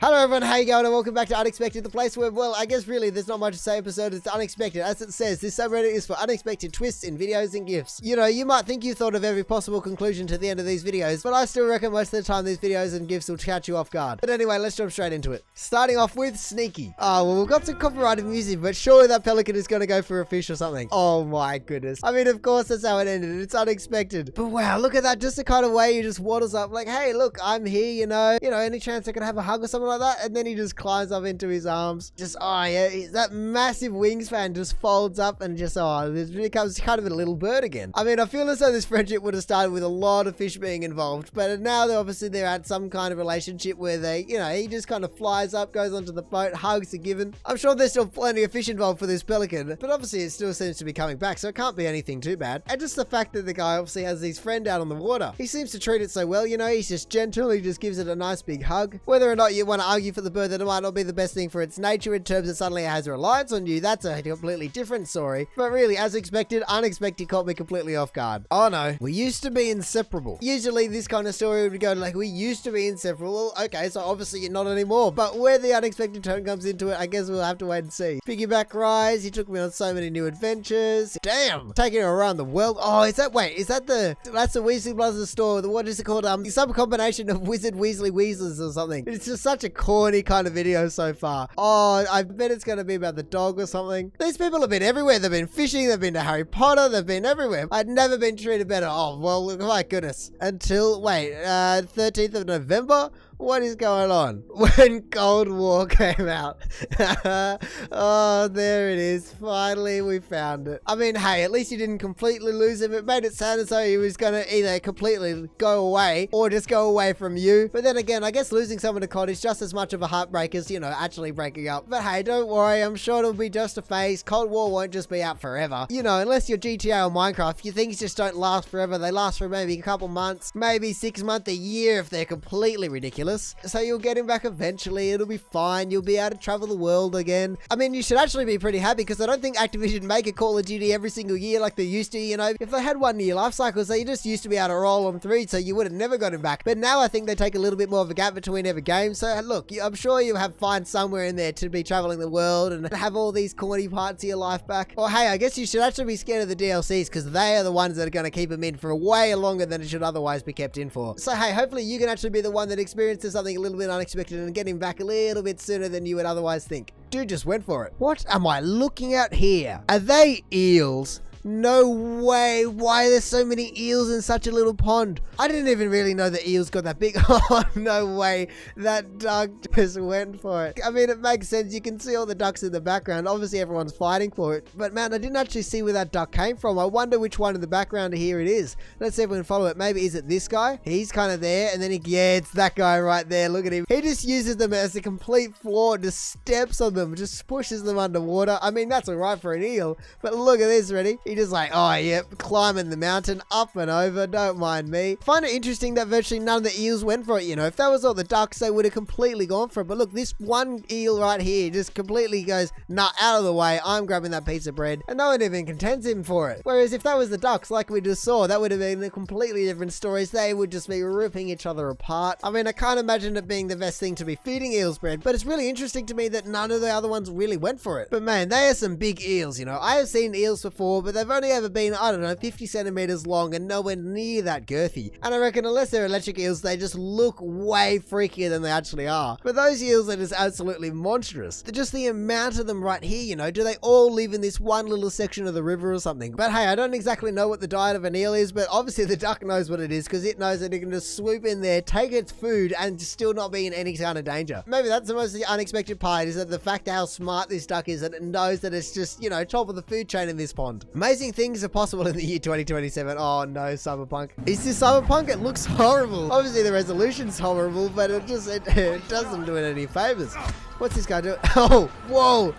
Hello everyone, how you going and welcome back to Unexpected, the place where, well, I guess really there's not much to say episode, it's unexpected. As it says, this subreddit is for unexpected twists in videos and GIFs. You know, you might think you thought of every possible conclusion to the end of these videos, but I still reckon most of the time these videos and GIFs will catch you off guard. But anyway, let's jump straight into it. Starting off with Sneaky. Oh, well, we've got some copyrighted music, but surely that pelican is going to go for a fish or something. Oh my goodness. I mean, of course that's how it ended. It's unexpected. But wow, look at that. Just the kind of way he just waddles up like, hey, look, I'm here, you know, any chance I can have a hug or something like that? And then he just climbs up into his arms. Just, oh yeah, that massive wingspan just folds up and just, oh, it becomes kind of a little bird again. I mean, I feel as though this friendship would have started with a lot of fish being involved, but now they're at some kind of relationship where they, he just kind of flies up, goes onto the boat, hugs are given. I'm sure there's still plenty of fish involved for this pelican, but obviously it still seems to be coming back, so it can't be anything too bad. And just the fact that the guy obviously has his friend out on the water. He seems to treat it so well, he's just gentle, he just gives it a nice big hug. Whether or not you want to argue for the bird that it might not be the best thing for its nature in terms of suddenly it has a reliance on you, that's a completely different story. But really, as expected, unexpected caught me completely off guard. Oh no, we used to be inseparable. Usually this kind of story would go like, we used to be inseparable. Okay, so obviously you're not anymore. But where the unexpected turn comes into it, I guess we'll have to wait and see. Piggyback rise, you took me on so many new adventures. Damn, taking it around the world. Oh, that's the Weasley Brothers store. What is it called? Some combination of Wizard Weasley Weasleys or something. It's just such a corny kind of video so far. Oh, I bet it's going to be about the dog or something. These people have been everywhere. They've been fishing, they've been to Harry Potter, they've been everywhere. I'd never been treated better. Oh, well, my goodness. Until, 13th of November? What is going on? When Cold War came out. Oh, there it is. Finally, we found it. I mean, hey, at least you didn't completely lose him. It made it sound as though he was going to either completely go away or just go away from you. But then again, I guess losing someone to COD is just as much of a heartbreak as, actually breaking up. But hey, don't worry. I'm sure it'll be just a phase. Cold War won't just be out forever. Unless you're GTA or Minecraft, things just don't last forever. They last for maybe a couple months, maybe 6 months, a year if they're completely ridiculous. So you'll get him back eventually. It'll be fine. You'll be able to travel the world again. I mean, you should actually be pretty happy because I don't think Activision make a Call of Duty every single year like they used to. If they had 1 year life cycles, they just used to be able to roll on 3, so you would have never got him back. But now I think they take a little bit more of a gap between every game. So look, I'm sure you have find somewhere in there to be traveling the world and have all these corny parts of your life back. Or hey, I guess you should actually be scared of the DLCs because they are the ones that are going to keep him in for way longer than it should otherwise be kept in for. So hey, hopefully you can actually be the one that experiences something a little bit unexpected and get him back a little bit sooner than you would otherwise think. Dude just went for it. What am I looking at here? Are they eels? No way. Why are there so many eels in such a little pond? I didn't even really know the eels got that big. Oh, no way. That duck just went for it. I mean, it makes sense. You can see all the ducks in the background. Obviously, everyone's fighting for it. But man, I didn't actually see where that duck came from. I wonder which one in the background here it is. Let's see if we can follow it. Maybe is it this guy? He's kind of there. And then yeah, it's that guy right there. Look at him. He just uses them as a complete floor. Just steps on them. Just pushes them underwater. I mean, that's all right for an eel. But look at this, ready? He just like, oh yeah, climbing the mountain, up and over, don't mind me. Find it interesting that virtually none of the eels went for it, If that was all the ducks, they would have completely gone for it. But look, this one eel right here just completely goes, nah, out of the way, I'm grabbing that piece of bread. And no one even contends him for it. Whereas if that was the ducks, like we just saw, that would have been a completely different story. They would just be ripping each other apart. I mean, I can't imagine it being the best thing to be feeding eels bread, but it's really interesting to me that none of the other ones really went for it. But man, they are some big eels, I have seen eels before, but they've only ever been, I don't know, 50 centimeters long and nowhere near that girthy. And I reckon unless they're electric eels, they just look way freakier than they actually are. But those eels are just absolutely monstrous. Just the amount of them right here, do they all live in this one little section of the river or something? But hey, I don't exactly know what the diet of an eel is, but obviously the duck knows what it is because it knows that it can just swoop in there, take its food and still not be in any kind of danger. Maybe that's the most unexpected part, is that the fact how smart this duck is, that it knows that it's just, top of the food chain in this pond. Amazing things are possible in the year 2027. Oh no, Cyberpunk. Is this Cyberpunk? It looks horrible. Obviously the resolution's horrible, but it doesn't do it any favors. What's this guy doing? Oh, whoa.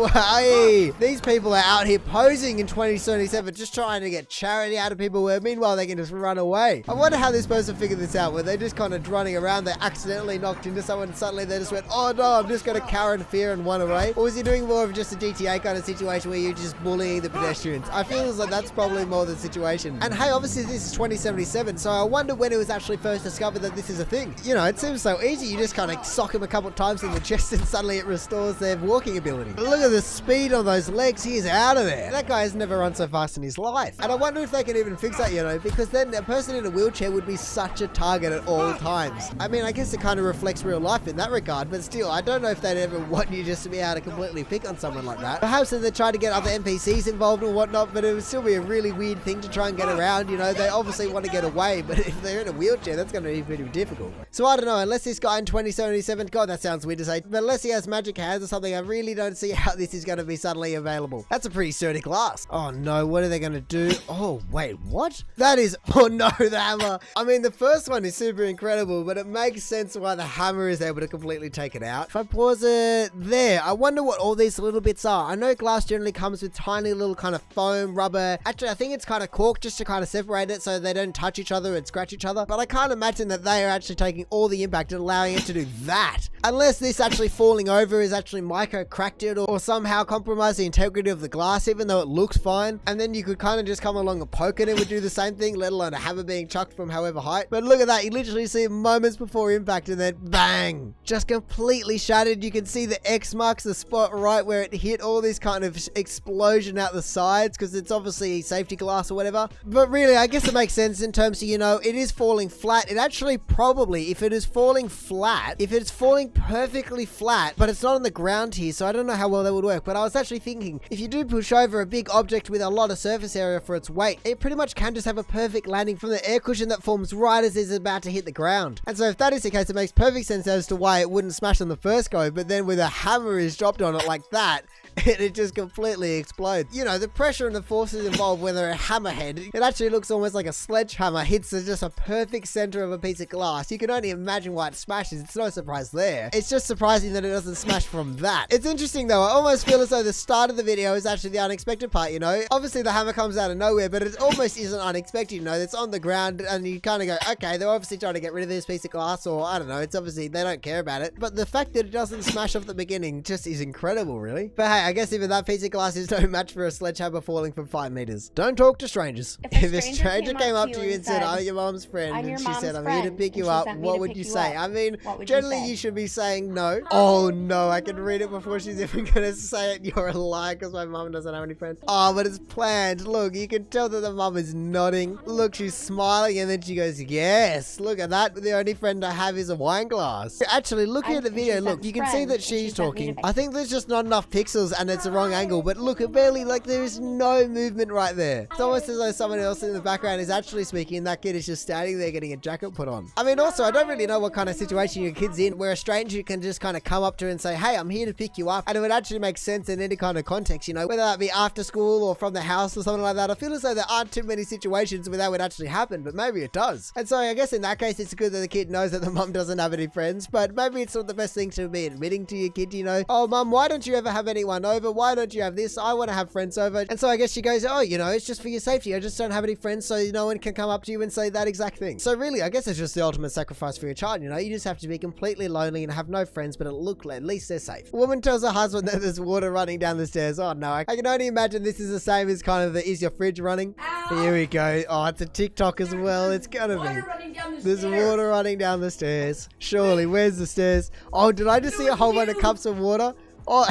Hey, these people are out here posing in 2077, just trying to get charity out of people where meanwhile they can just run away. I wonder how this person figured this out, where they're just kind of running around, they accidentally knocked into someone and suddenly they just went, oh no, I'm just going to cower in fear and run away. Or was he doing more of just a GTA kind of situation where you're just bullying the pedestrians? I feel as like that's probably more the situation. And hey, obviously this is 2077, so I wonder when it was actually first discovered that this is a thing. You know, it seems so easy. You just kind of sock them a couple times in the chest and suddenly it restores their walking ability. But look at the speed on those legs. He's out of there. That guy has never run so fast in his life. And I wonder if they can even fix that, you know, because then a person in a wheelchair would be such a target at all times. I mean, I guess it kind of reflects real life in that regard, but still, I don't know if they'd ever want you just to be able to completely pick on someone like that. Perhaps they try to get other NPCs involved or whatnot, but it would still be a really weird thing to try and get around, you know. They obviously want to get away, but if they're in a wheelchair, that's going to be pretty difficult. So I don't know, unless this guy in 2077, God, that sounds weird to say, but unless he has magic hands or something, I really don't see how this is going to be suddenly available. That's a pretty sturdy glass. Oh no, what are they going to do? Oh, wait, what? That is, oh no, the hammer. I mean, the first one is super incredible, but it makes sense why the hammer is able to completely take it out. If I pause it there, I wonder what all these little bits are. I know glass generally comes with tiny little kind of foam, rubber. Actually, I think it's kind of cork just to kind of separate it so they don't touch each other and scratch each other. But I can't imagine that they are actually taking all the impact and allowing it to do that. Unless this actually falling over is actually micro-cracked it or somehow compromise the integrity of the glass, even though it looks fine. And then you could kind of just come along and poke it, it would do the same thing, let alone a hammer being chucked from however height. But look at that, you literally see it moments before impact and then bang, just completely shattered. You can see the X marks the spot right where it hit, all this kind of explosion out the sides because it's obviously safety glass or whatever. But really, I guess it makes sense in terms of, you know, it is falling flat. It actually probably, if it is falling flat, if it's falling perfectly flat, but it's not on the ground here, so I don't know how well that would work. But I was actually thinking, if you do push over a big object with a lot of surface area for its weight, it pretty much can just have a perfect landing from the air cushion that forms right as it's about to hit the ground. And so if that is the case, it makes perfect sense as to why it wouldn't smash on the first go, but then with a hammer is dropped on it like that, it just completely explodes. You know, the pressure and the forces involved when they're a hammerhead, it actually looks almost like a sledgehammer hits just a perfect center of a piece of glass. You can only imagine why it smashes. It's no surprise there. It's just surprising that it doesn't smash from that. It's interesting though. I almost feel as though the start of the video is actually the unexpected part, you know? Obviously the hammer comes out of nowhere, but it almost isn't unexpected, you know? It's on the ground and you kind of go, okay, they're obviously trying to get rid of this piece of glass, or I don't know, it's obviously they don't care about it. But the fact that it doesn't smash off the beginning just is incredible, really. But hey, I guess even that piece of glass is no match for a sledgehammer falling from 5 meters. Don't talk to strangers. If a stranger came up to you and said, I'm your mom's friend, and she said, I'm here to pick you up, what would you say? I mean, generally you should be saying no. Oh no, I can read it before she's even gonna say it. You're a liar because my mom doesn't have any friends. Oh, but it's planned. Look, you can tell that the mom is nodding. Look, she's smiling and then she goes, yes, look at that. The only friend I have is a wine glass. Actually, look at the video. Look, you can see that she's talking. I think there's just not enough pixels and it's the wrong angle, but look, it barely, like, there is no movement right there. It's almost as though someone else in the background is actually speaking and that kid is just standing there getting a jacket put on. I mean, also, I don't really know what kind of situation your kid's in where a stranger can just kind of come up to her and say, hey, I'm here to pick you up. And it would actually make sense in any kind of context, you know, whether that be after school or from the house or something like that. I feel as though there aren't too many situations where that would actually happen, but maybe it does. And so I guess in that case, it's good that the kid knows that the mom doesn't have any friends, but maybe it's not the best thing to be admitting to your kid, you know, oh, mom, why don't you ever have anyone over? Why don't you have this? I want to have friends over. And so I guess she goes, oh, you know, it's just for your safety. I just don't have any friends, so no one can come up to you and say that exact thing. So really, I guess it's just the ultimate sacrifice for your child, you know? You just have to be completely lonely and have no friends, but at least they're safe. A woman tells her husband that there's water running down the stairs. Oh no, I can only imagine this is the same as kind of the, is your fridge running? Ow. Here we go. Oh, it's a TikTok as well. It's gonna be. There's water running down the stairs. Surely, where's the stairs? Oh, did I just see a whole bunch of cups of water? Oh,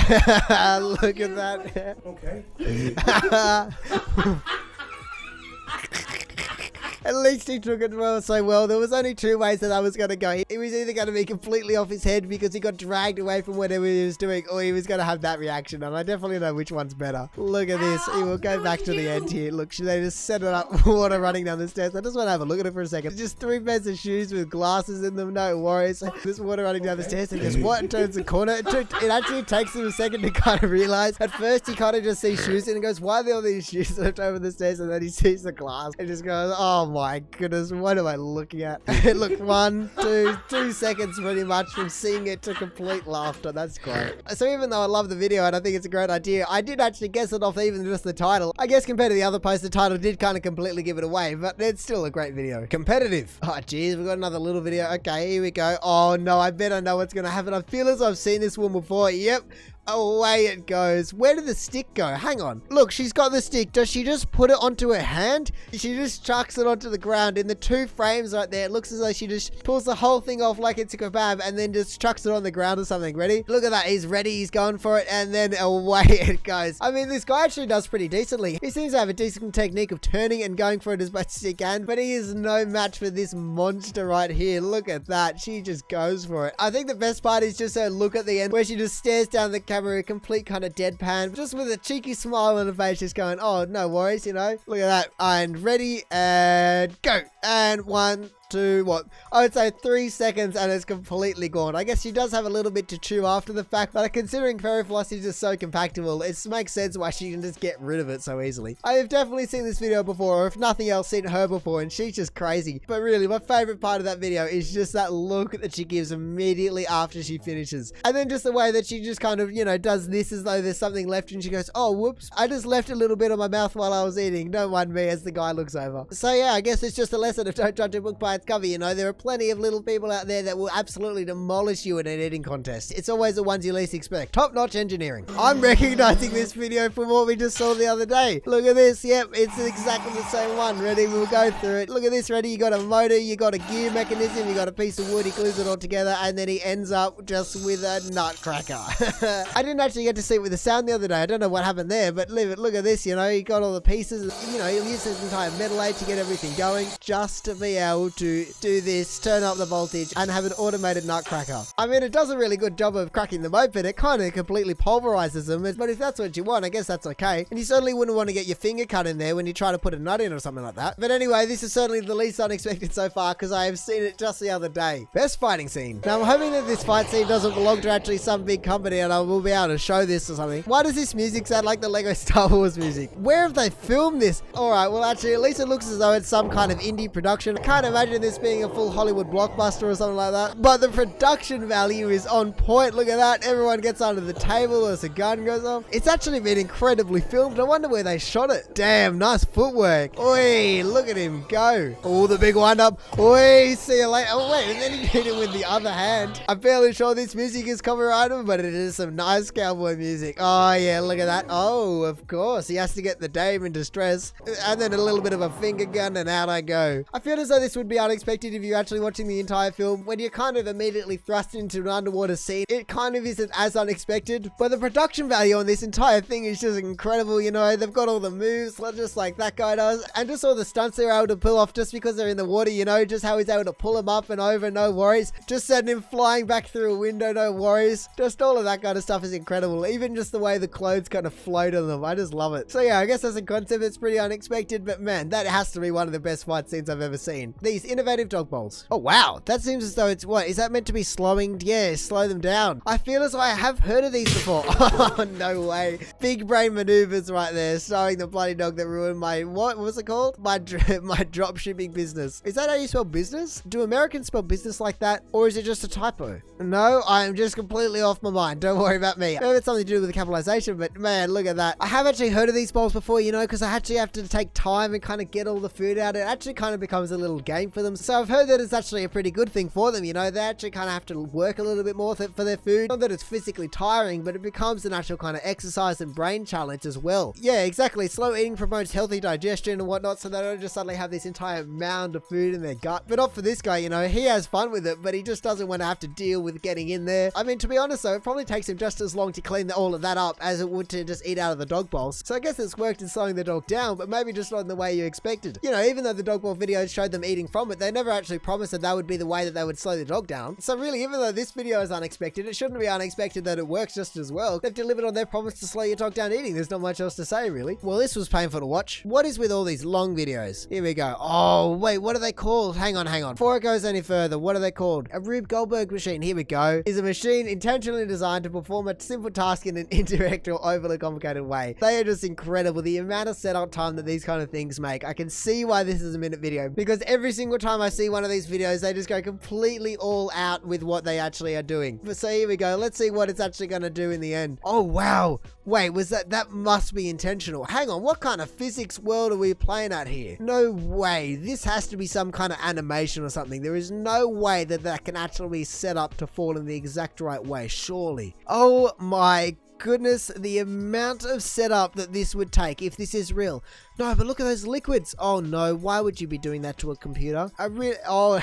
look at that. Okay. At least he took it so well. There was only two ways that was going to go. He was either going to be completely off his head because he got dragged away from whatever he was doing, or he was going to have that reaction. And I definitely know which one's better. Look at this. He will go back to the end here. Look, they just set it up. Water running down the stairs. I just want to have a look at it for a second. Just 3 pairs of shoes with glasses in them. No worries. There's water running down the stairs. And just what? Turns the corner. It actually takes him a second to kind of realize. At first, he kind of just sees shoes and he goes, why are there all these shoes left over the stairs? And then he sees the glass and just goes, oh my my goodness, what am I looking at? Look, 2 seconds pretty much from seeing it to complete laughter. That's great. So even though I love the video and I think it's a great idea, I did actually guess it off even just the title. I guess compared to the other post, the title did kind of completely give it away, but it's still a great video. Competitive. Oh, geez, we've got another little video. Okay, here we go. Oh, no, I bet I know what's going to happen. I feel as though I've seen this one before. Yep. Away it goes. Where did the stick go? Hang on. Look, she's got the stick. Does she just put it onto her hand? She just chucks it onto the ground in the 2 frames right there. It looks as though she just pulls the whole thing off like it's a kebab and then just chucks it on the ground or something. Ready? Look at that. He's ready. He's going for it. And then away it goes. I mean, this guy actually does pretty decently. He seems to have a decent technique of turning and going for it as much as he can, but he is no match for this monster right here. Look at that. She just goes for it. I think the best part is just her look at the end where she just stares down the camera, a complete kind of deadpan, just with a cheeky smile on her face, just going, oh, no worries, you know. Look at that. And ready, and go. And 1, 2, what? I would say 3 seconds and it's completely gone. I guess she does have a little bit to chew after the fact, but considering fairy floss is just so compactable, it makes sense why she can just get rid of it so easily. I have definitely seen this video before, or if nothing else, seen her before, and she's just crazy. But really, my favorite part of that video is just that look that she gives immediately after she finishes. And then just the way that she just kind of, you know, does this as though there's something left and she goes, oh, whoops, I just left a little bit on my mouth while I was eating. Don't mind me, as the guy looks over. So yeah, I guess it's just a lesson of don't judge a book by its cover, you know. There are plenty of little people out there that will absolutely demolish you in an eating contest. It's always the ones you least expect. Top-notch engineering. I'm recognizing this video from what we just saw the other day. Look at this. Yep, it's exactly the same one. Ready? We'll go through it. Look at this. Ready? You got a motor, you got a gear mechanism, you got a piece of wood, he glues it all together, and then he ends up just with a nutcracker. I didn't actually get to see it with the sound the other day. I don't know what happened there, but look at this, you know, you got all the pieces, you know, he'll use his entire metal aid to get everything going, just to be able to do this, turn up the voltage, and have an automated nutcracker. I mean, it does a really good job of cracking them open. It kind of completely pulverizes them, but if that's what you want, I guess that's okay. And you certainly wouldn't want to get your finger cut in there when you try to put a nut in or something like that. But anyway, this is certainly the least unexpected so far, because I have seen it just the other day. Best fighting scene. Now, I'm hoping that this fight scene doesn't belong to actually some big company and I will be able to show this or something. Why does this music sound like the Lego Star Wars music? Where have they filmed this? Alright, well actually, at least it looks as though it's some kind of indie production. I can't imagine this being a full Hollywood blockbuster or something like that. But the production value is on point. Look at that. Everyone gets under the table as a gun goes off. It's actually been incredibly filmed. I wonder where they shot it. Damn, nice footwork. Oi, look at him go. Oh, the big wind up. Oi, see you later. Oh, wait, and then he hit it with the other hand. I'm fairly sure this music is copyrighted, but it is some nice cowboy music. Oh, yeah, look at that. Oh, of course. He has to get the dame in distress. And then a little bit of a finger gun and out I go. I feel as though this would be unexpected if you're actually watching the entire film. When you're kind of immediately thrust into an underwater scene, it kind of isn't as unexpected. But the production value on this entire thing is just incredible, you know. They've got all the moves, just like that guy does. And just all the stunts they're able to pull off just because they're in the water, you know. Just how he's able to pull him up and over, no worries. Just sending him flying back through a window, no worries. Just all of that kind of stuff is incredible. Even just the way the clothes kind of float on them. I just love it. So yeah, I guess as a concept, it's pretty unexpected. But man, that has to be one of the best fight scenes I've ever seen. These innovative dog bowls. Oh wow, that seems as though it's what? Is that meant to be slowing? Yeah, slow them down. I feel as though I have heard of these before. Oh, no way. Big brain maneuvers right there. Starring the bloody dog that ruined my, what was it called? My drop shipping business. Is that how you spell business? Do Americans spell business like that? Or is it just a typo? No, I'm just completely off my mind. Don't worry about me. Maybe it's something to do with the capitalization, but man, look at that. I have actually heard of these bowls before, you know, because I actually have to take time and kind of get all the food out. It actually kind of becomes a little game for them. So I've heard that it's actually a pretty good thing for them, you know. They actually kind of have to work a little bit more for their food. Not that it's physically tiring, but it becomes an actual kind of exercise and brain challenge as well. Yeah, exactly. Slow eating promotes healthy digestion and whatnot, so they don't just suddenly have this entire mound of food in their gut. But not for this guy, you know. He has fun with it, but he just doesn't want to have to deal with getting in there. I mean, to be honest though, it probably takes him just as long to clean all of that up as it would to just eat out of the dog bowls. So I guess it's worked in slowing the dog down, but maybe just not in the way you expected. You know, even though the dog bowl videos showed them eating from but they never actually promised that would be the way that they would slow the dog down. So really, even though this video is unexpected, it shouldn't be unexpected that it works just as well. They've delivered on their promise to slow your dog down eating. There's not much else to say, really. Well, this was painful to watch. What is with all these long videos? Here we go. Oh, wait, what are they called? Hang on. Before it goes any further, what are they called? A Rube Goldberg machine. Here we go. Is a machine intentionally designed to perform a simple task in an indirect or overly complicated way. They are just incredible. The amount of setup time that these kind of things make. I can see why this is a minute video, because every single time I see one of these videos, they just go completely all out with what they actually are doing. So here we go. Let's see what it's actually going to do in the end. Oh, wow. Wait, was that must be intentional. Hang on, what kind of physics world are we playing at here? No way. This has to be some kind of animation or something. There is no way that can actually be set up to fall in the exact right way, surely. Oh my goodness, the amount of setup that this would take if this is real. No, but look at those liquids. Oh no, why would you be doing that to a computer? Oh,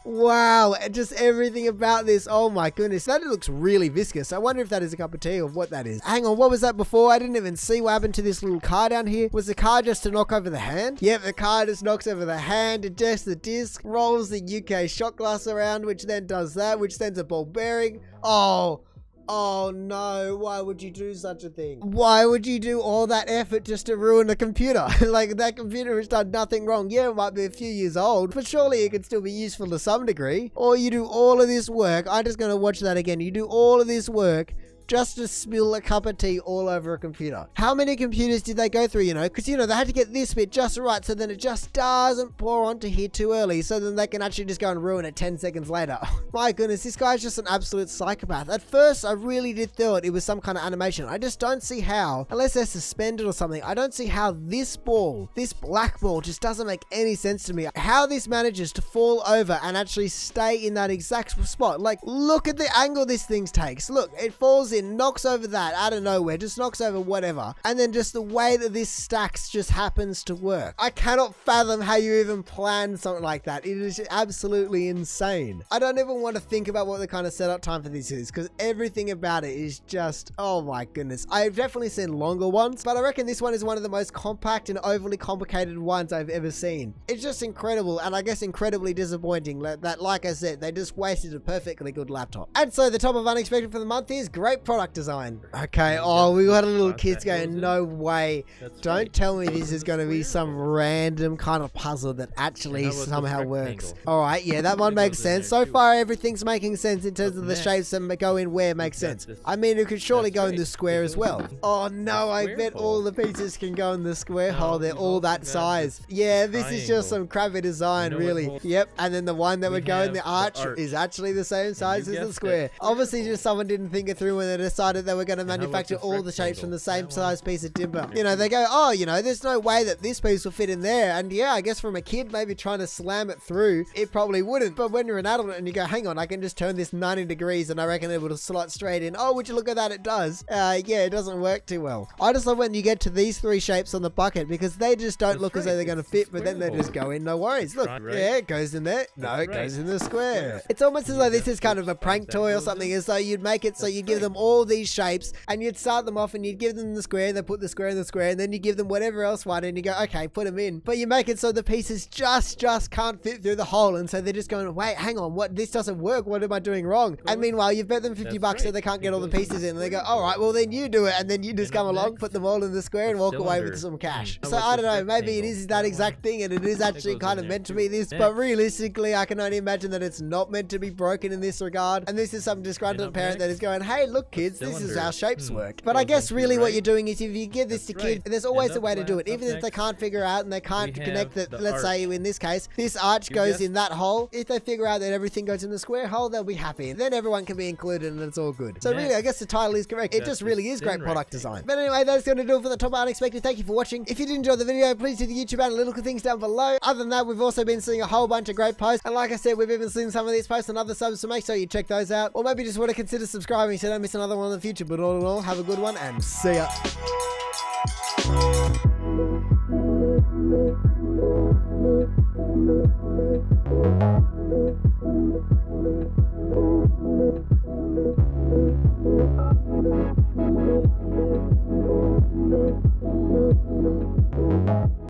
wow, just everything about this. Oh my goodness, that looks really viscous. I wonder if that is a cup of tea or what that is. Hang on, what was that before? I didn't even see what happened to this little car down here. Was the car just to knock over the hand? Yep, the car just knocks over the hand, ejects the disc, rolls the UK shot glass around, which then does that, which sends a ball bearing. Oh no, why would you do such a thing? Why would you do all that effort just to ruin a computer? Like, that computer has done nothing wrong. Yeah, it might be a few years old, but surely it could still be useful to some degree. Or you do all of this work. I'm just going to watch that again. You do all of this work just to spill a cup of tea all over a computer. How many computers did they go through, because, they had to get this bit just right so then it just doesn't pour onto here too early, so then they can actually just go and ruin it 10 seconds later. My goodness, this guy's just an absolute psychopath. At first, I really did thought it was some kind of animation. I just don't see how, unless they're suspended or something, I don't see how this black ball just doesn't make any sense to me. How this manages to fall over and actually stay in that exact spot. Like, look at the angle this thing takes. Look, it falls in, knocks over that out of nowhere, just knocks over whatever, and then just the way that this stacks just happens to work. I cannot fathom how you even plan something like that. It is absolutely insane. I don't even want to think about what the kind of setup time for this is, because everything about it is just, oh my goodness. I've definitely seen longer ones, but I reckon this one is one of the most compact and overly complicated ones I've ever seen. It's just incredible, and I guess incredibly disappointing that, like I said, they just wasted a perfectly good laptop. And so the top of unexpected for the month is great product design. Okay, oh, we got a little kids going, no way. Don't tell me this is going to be some random kind of puzzle that actually somehow works. Alright, yeah, that one makes sense. So far, everything's making sense in terms of the shapes that go in where makes sense. I mean, it could surely go in the square as well. Oh no, I bet all the pieces can go in the square hole. They're all that size. Yeah, this is just some crappy design, really. Yep, and then the one that would go in the arch is actually the same size as the square. Obviously, just someone didn't think it through when they decided they were going to manufacture all the shapes from the same size piece of timber. They go, oh, there's no way that this piece will fit in there. And yeah, I guess from a kid maybe trying to slam it through, it probably wouldn't. But when you're an adult and you go, hang on, I can just turn this 90 degrees and I reckon it will slot straight in. Oh, would you look at that? It does. Yeah, it doesn't work too well. I just love when you get to these three shapes on the bucket, because they just don't look as though they're going to fit, but then they just go in, no worries. Look, yeah, it goes in there. No, it goes in the square. It's almost as though this is kind of a prank toy or something, as though you'd make it so you give them all these shapes and you'd start them off and you'd give them the square, they put the square in the square, and then you give them whatever else one and you go, okay, put them in. But you make it so the pieces just can't fit through the hole, and so they're just going, wait, hang on, what? This doesn't work. What am I doing wrong? And meanwhile, you've bet them $50 so they can't get all the pieces in, and they go, all right, well then you do it, and then you just come along, put them all in the square and walk away with some cash. So I don't know, maybe it is that exact thing and it is actually kind of meant to be this, but realistically, I can only imagine that it's not meant to be broken in this regard, and this is some disgruntled parent that is going, hey, look kids, this is how shapes work. But I guess really what you're doing is, if you give this to kids, there's always a way to do it, even if they can't figure out and they can't connect that. Let's say in this case, this arch goes in that hole. If they figure out that everything goes in the square hole, they'll be happy, and then everyone can be included and it's all good. So really, I guess the title is correct. It just really is great product design. But anyway, that's going to do it for the top of unexpected. Thank you for watching. If you did enjoy the video, please do the YouTube and little things down below. Other than that, we've also been seeing a whole bunch of great posts, and like I said, we've even seen some of these posts on other subs, so make sure you check those out, or maybe just want to consider subscribing so you don't miss another one in the future. But all in all, have a good one and see ya.